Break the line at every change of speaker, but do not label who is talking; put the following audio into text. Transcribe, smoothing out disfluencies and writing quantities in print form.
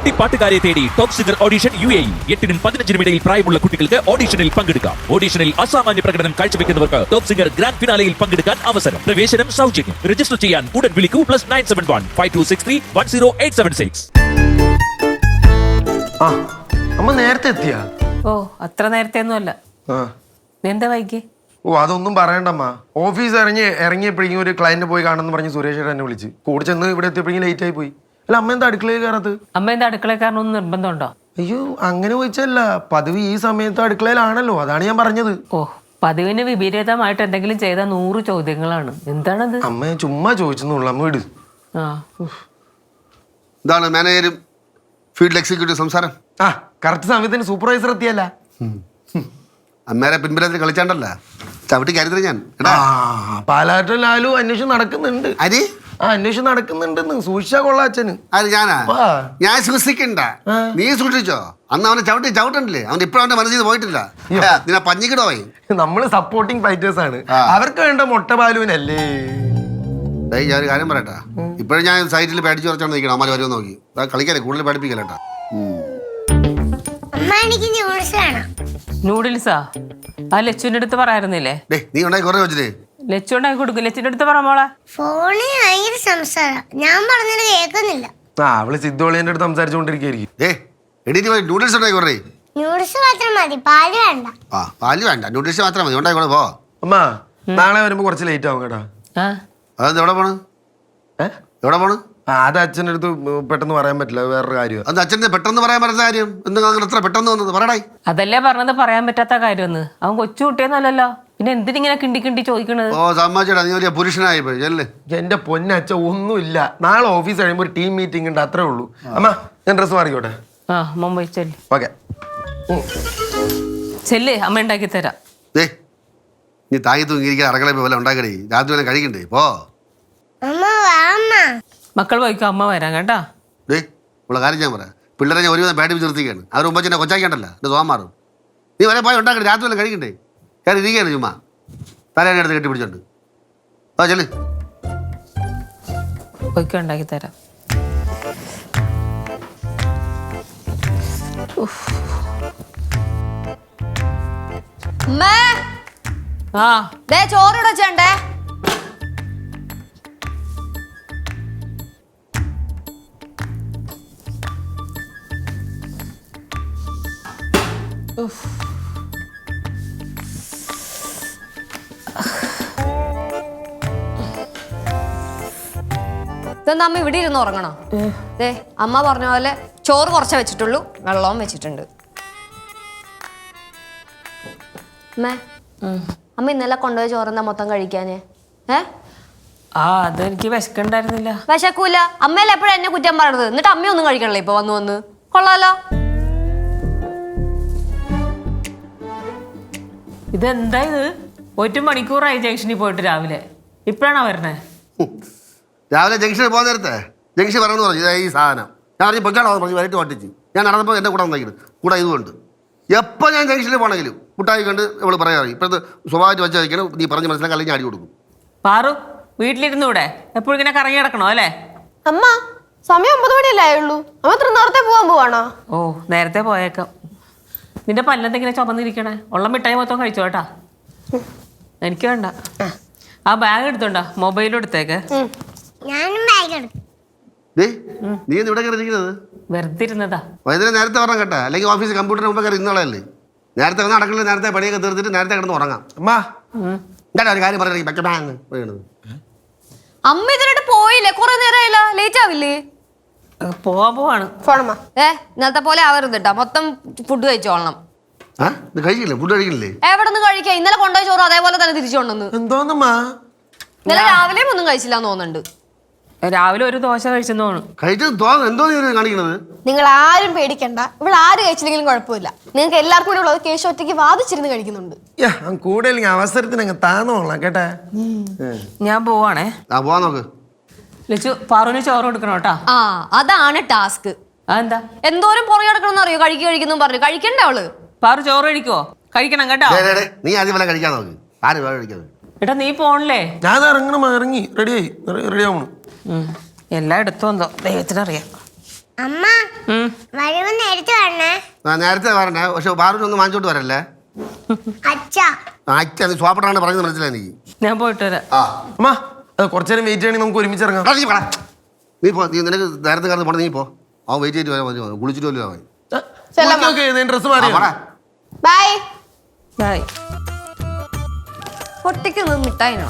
കുട്ടിപ്പാട്ടുകാരെ തേടി top singer audition UAE 8-നും 15-നും ഇടയിൽ പ്രായമുള്ള കുട്ടികൾക്ക് ഓഡിഷനിൽ പങ്കെടുക്കാം. ഓഡിഷനിൽ അസാമാന്യ പ്രകടനം കാഴ്ചവെക്കുന്നവർക്ക് ടോപ്പ് സിംഗർ ഗ്രാൻഡ് ഫിനാലയിൽ പങ്കെടുക്കാൻ അവസരം. പ്രവേശനം സൗജന്യം. രജിസ്റ്റർ ചെയ്യാൻ ഉടൻ വിളിക്കൂ +971 5263 10876.
അമ്മ നേരത്തെ എത്തിയാ?
ഓ അത്ര നേരത്തെ ഒന്നും അല്ല. എന്താ വൈകി?
ഓ അതൊന്നും പറയണ്ടമ്മ. ഓഫീസ് ഇറങ്ങിയപ്പോഴേക്കും ഒരു ക്ലയന്റ് പോയി കാണുമെന്ന് പറഞ്ഞ് സുരേഷ് എന്നെ വിളിച്ച് കൂടെ ചെന്ന് ഇവിടെ എത്തിയപ്പോഴേക്കും ലേറ്റ് ആയി പോയി. അല്ല അമ്മ എന്താ അടുക്കളയിൽ കയറത്ത്?
അമ്മ എന്താ അടുക്കളയിൽ കയറണമെന്ന് നിർബന്ധമുണ്ടോ?
അയ്യോ അങ്ങനെ ചോദിച്ചല്ല, പതിവ് ഈ സമയത്ത് അടുക്കളയിലാണല്ലോ, അതാണ് ഞാൻ പറഞ്ഞത്.
ഓ പതിവിന് വിപരീതമായിട്ട് എന്തെങ്കിലും ചെയ്ത 100 ചോദ്യങ്ങളാണ്. എന്താണത്?
അമ്മ ചുമ്മാ ചോദിച്ചെന്നുള്ളു, അമ്മ വിട്.
ഇതാണ് മാനേജരും ഫീൽഡ് എക്സിക്യൂട്ടീവ് സംസാരം.
കറക്റ്റ് സമയത്തിന് സൂപ്പർവൈസർ എത്തിയല്ല.
അമ്മേരെ പിൻബലത്തിൽ കളിച്ചാണ്ടല്ല ചവിട്ടി കരുതൽ ഞാൻ.
പാലാറ്റ ലാലു അന്വേഷണം നടക്കുന്നുണ്ട്.
അരി
അന്വേഷണം നടക്കുന്നുണ്ടെന്ന് സൂക്ഷിച്ചാ കൊള്ളാം അച്ഛന്.
അത് ഞാൻ സൂക്ഷിക്കണ്ട, നീ സൂക്ഷിച്ചോ. അന്ന് അവനെ ചവിട്ടണ്ടല്ലേ, അവൻ ഇപ്പഴും അവന്റെ മനസ്സിൽ പോയിട്ടില്ല. നിന്നെ പഞ്ഞിക്കിടോ പോയി.
നമ്മള് സപ്പോർട്ടിങ് ഫൈറ്റേഴ്സ് ആണ്, അവർക്ക് വേണ്ട മുട്ട ബാലുവിനല്ലേ.
ഞാൻ ഒരു കാര്യം പറയട്ടാ, ഇപ്പോഴും ഞാൻ സൈറ്റിൽ പേടിച്ച് കുറച്ചാണ് നിൽക്കണം. അമ്മ വരുമെന്ന് നോക്കി കളിക്കാല്ലേ, കൂടുതൽ പഠിപ്പിക്കല്ലേട്ടാ.
നൂഡിൽസാ? ആ ലച്ചുവിന്റെ അടുത്ത് പറയാറുന്നില്ലേ?
നീ ഉണ്ടായി കുറെ വെച്ചിട്ടേ
ലച്ചു ഉണ്ടാക്കി കൊടുക്കും. ലച്ചിന്റെ അടുത്ത് പറ മോളെ.
ഫോണിൽ ഭയങ്കര സംസാരം, ഞാൻ പറഞ്ഞത് കേൾക്കുന്നില്ല.
അവള് സിദ്ധോളിന്റെ അടുത്ത് സംസാരിച്ചോണ്ടിരിക്കും.
നൂഡിൽസ് ഉണ്ടായി കുറേ.
നൂഡിൽസ് മാത്രം മതി, പാല് വേണ്ട.
പാല് വേണ്ട, നൂഡിൽസ് മാത്രം മതി. ഉണ്ടായി കൂടെ പോ.
അമ്മ നാളെ വരുമ്പോ കുറച്ച് ലേറ്റ് ആവും കേട്ടാ.
അതെന്ത് എവിടെ പോണ്? എവിടെ പോണ്?
അത് അച്ഛൻ്റെ അടുത്ത് പെട്ടെന്ന് പറയാൻ പറ്റില്ല, വേറൊരു കാര്യം.
അത് അച്ഛൻ്റെ പെട്ടെന്ന് പറയാൻ പറ്റുന്ന കാര്യം എന്തെങ്കിലും എത്ര പെട്ടെന്ന് വന്നത് പറയടായി.
അതല്ലേ പറഞ്ഞത് പറയാൻ പറ്റാത്ത കാര്യമെന്ന്. അവൻ കൊച്ചു കുട്ടിയെന്നല്ലല്ലോ, പിന്നെ എന്തിനിങ്ങനെ കിണ്ടി കിണ്ടി ചോദിക്കണത്?
ഓ സമ്മതിച്ചേടാ, നീ ഒരു പുരുഷനായി പോയി അല്ലേ.
എന്റെ പൊന്നച്ഛ ഒന്നുമില്ല, നാളെ ഓഫീസ് കഴിയുമ്പോ ഒരു ടീം മീറ്റിംഗ് ഉണ്ട്, അത്രേ ഉള്ളൂ. അമ്മ ഞാൻ ഡ്രസ് മാറിക്കോട്ടെ.
മുമ്പ് ചെല്ല്.
ഓക്കെ
ചെല്ല്, അമ്മ ഉണ്ടാക്കി തരാം.
നീ താങ്ങി തൂങ്ങിയിരിക്കാൻ അടക്കളയിൽ പോലെ ഉണ്ടാക്കണേ, രാത്രി വരെ കഴിക്കണ്ടേ. പോ
മക്കൾ പോയിക്കോ, അമ്മ വരാം കേട്ടാ.
ഉള്ള കാര്യം ഞാൻ പറയാം, പിള്ളേരെ ഞാൻ ഒരുവിധം പേടി നിർത്തിക്കാണ്. അവർ മുമ്പ് എന്നെ കൊച്ചാക്കണ്ടല്ലോ, എന്റെ തോന്നാൻ മാറും. നീ വരെ പോയി ഉണ്ടാക്കണേ, രാത്രി വരെ കഴിക്കണ്ടേ. ഞാൻ ഇരിക്കുകയാണ് ചുമ്മാ തലേനെ അടുത്ത് കെട്ടിപ്പിടിച്ചോണ്ട്. ആ ചെല്ല്.
പോയിക്കോ, ഉണ്ടാക്കി തരാം.
ചോറിവിടെ ചേണ്ടേ. ഇതെന്താ അമ്മ ഇവിടെ ഇരുന്ന് ഉറങ്ങണോ? അമ്മ പറഞ്ഞ പോലെ ചോറ് കുറച്ചേ വെച്ചിട്ടുള്ളൂ, വെള്ളവും വെച്ചിട്ടുണ്ട്. അമ്മ ഇന്നലെ കൊണ്ടുപോയ ചോറെന്താ മൊത്തം കഴിക്കാന്?
അതെനിക്ക് വിശക്കണ്ടായിരുന്നില്ല.
വിശക്കൂല, അമ്മയല്ലേ എപ്പോഴും എന്നെ കുറ്റം പറയണത്. എന്നിട്ട് അമ്മയൊന്നും കഴിക്കണല്ലേ ഇപ്പൊ വന്ന് കൊള്ളാലോ.
ഇതെന്താ ഇത്? 1 മണിക്കൂറായി ജംഗ്ഷനിൽ പോയിട്ട് രാവിലെ, ഇപ്പഴാണോ വരണേ?
രാവിലെ ജംഗ്ഷനിൽ പോകുന്ന നേരത്തെ ജംഗ്ഷൻ പറഞ്ഞു പറഞ്ഞു ഈ സാധനം ഞാൻ പറഞ്ഞ് പൊക്കാണോ പറഞ്ഞു വരട്ട് പട്ടിച്ച്. ഞാൻ നടന്നപ്പോൾ എൻ്റെ കൂടെ വന്നേക്കുന്നത് കൂടെ ഇതുകൊണ്ട് എപ്പോൾ ഞാൻ ജംഗ്ഷനിൽ പോകണമെങ്കിലും കുട്ടായി കണ്ട് ഇവള് പറയാറ് ഇപ്പോഴത്തെ സ്വഭാവമായിട്ട് വെച്ച് വയ്ക്കണം. നീ പറഞ്ഞ് മനസ്സിലാക്കി അല്ലെങ്കിൽ അടി കൊടുക്കും.
പാറു വീട്ടിലിരുന്നൂടെ? എപ്പോഴും ഇങ്ങനെ കറങ്ങി കിടക്കണോ അല്ലേ?
അമ്മ സമയം 9 മണിയല്ലേ ആയുള്ളൂ, അമ്മ അത്ര നേരത്തെ പോകാൻ പോവാണോ?
ഓ നേരത്തെ പോയേക്കാം. നിന്റെ പല്ലെന്തെങ്കിലും ചുമന്നിരിക്കണേ? ഉള്ള മിഠായി മൊത്തം കഴിച്ചോ കേട്ടാ. എനിക്ക് വേണ്ട. ആ ബാഗ് എടുത്തോണ്ടാ, മൊബൈലും എടുത്തേക്ക്.
ഞാനും ബാഗ് എടുക്കും.
നീ ഇവിടെ കയറിയിരിക്കുന്നത്
വെറുതെ ഇരുന്നതാ.
വൈകുന്നേരം നേരത്തെ പറഞ്ഞ കേട്ടാ, അല്ലെങ്കിൽ ഓഫീസ് കമ്പ്യൂട്ടറിന് മുമ്പ് കയറി ഇന്നോളല്ലേ. നേരത്തെ വന്ന് അടക്കളിൽ നേരത്തെ പണിയൊക്കെ തീർത്തിട്ട് നേരത്തെ കിടന്ന് ഉറങ്ങാം. എന്താ ഒരു കാര്യം പറയുന്നത്?
അമ്മ ഇതിനായിട്ട് പോയില്ലേ? കുറെ നേരമായില്ല, ലേറ്റ് ആവില്ലേ?
പോവാണ്.
ഇന്നലത്തെ പോലെ ആവരുത് കേട്ടോ, മൊത്തം ഫുഡ് കഴിച്ചോളണം.
കഴിക്കില്ലേ? ഫുഡ് കഴിക്കില്ലേ?
എവിടെ നിന്ന് കഴിക്കാം? ഇന്നലെ കൊണ്ടുപോയി ചോറ് അതേപോലെ തന്നെ തിരിച്ചു കൊണ്ടുവന്ന്. ഇന്നലെ രാവിലെയും ഒന്നും കഴിച്ചില്ലാന്ന് തോന്നുന്നുണ്ട്.
രാവിലെ ഒരു ദോശ കഴിച്ചെന്ന് തോന്നുന്നു.
എന്തോ കാണിക്കണത്?
നിങ്ങൾ ആരും പേടിക്കണ്ട, ഇവിടെ ആര് കഴിച്ചില്ലെങ്കിലും കുഴപ്പമില്ല. നിങ്ങൾക്ക് എല്ലാവർക്കും കൂടെ ഉള്ളത് കേശു ഒറ്റയ്ക്ക് വാദിച്ചിരുന്ന് കഴിക്കുന്നുണ്ട്.
കൂടുതൽ അവസരത്തിന് താന്നോളാം കേട്ടാ.
ഞാൻ പോവാണേ.
പോവാൻ നോക്ക്.
ലച്ചു പാറുവിന് ചോറ് കൊടുക്കണം കേട്ടാ.
അതാണ് ടാസ്ക്.
അതെന്താ?
എന്തോരം പുറകെ കിടക്കണമെന്ന് അറിയോ? കഴിക്കുന്നു പറഞ്ഞു കഴിക്കണ്ട അവള്.
പാറു ചോറ് കഴിക്കുവോ? കഴിക്കണം കേട്ടോ.
നീ ആദ്യം വല്ല കഴിക്കാൻ നോക്ക്. ആര് കഴിക്കാതെ
ഏട്ടാ നീ പോണില്ലേ?
ഞാൻ ഇറങ്ങി റെഡിയായി റെഡി ആവണം.
എല്ലാം എടുത്തു വന്നോ ദൈവത്തിനറിയാം.
അമ്മ വരുമ്പോ നേരത്തെ വരണേ.
നേരത്തെ വരണേ, പക്ഷെ ബാറുവിനൊന്നും വാങ്ങിച്ചോട്ട് വരല്ലേ.
അച്ഛാ
അച്ഛ അത് സ്വാപ്പിട്ടാണ് പറയുന്നത് മനസ്സിലായി എനിക്ക്.
ഞാൻ പോയിട്ട് വരാം.
ആ
അമ്മ കുറച്ചു നേരം വെയിറ്റ് ചെയ്യണമെങ്കിൽ നമുക്ക് ഒരുമിച്ച് ഇറങ്ങാം.
എടാ, നീ പോടാ. നീ പോ, നീ നിനക്ക് നേരത്തെ കാലത്ത് പോണേ, നീ പോ. അവൻ വെയിറ്റ് ചെയ്തിട്ട് വരാൻ മതി, കുളിച്ചിട്ട് വല്ലതും അവൻ.
ഡ്രസ് മാറി
ബൈ.
ബൈ.
പൊട്ടിക്ക് മിഠായിനോ?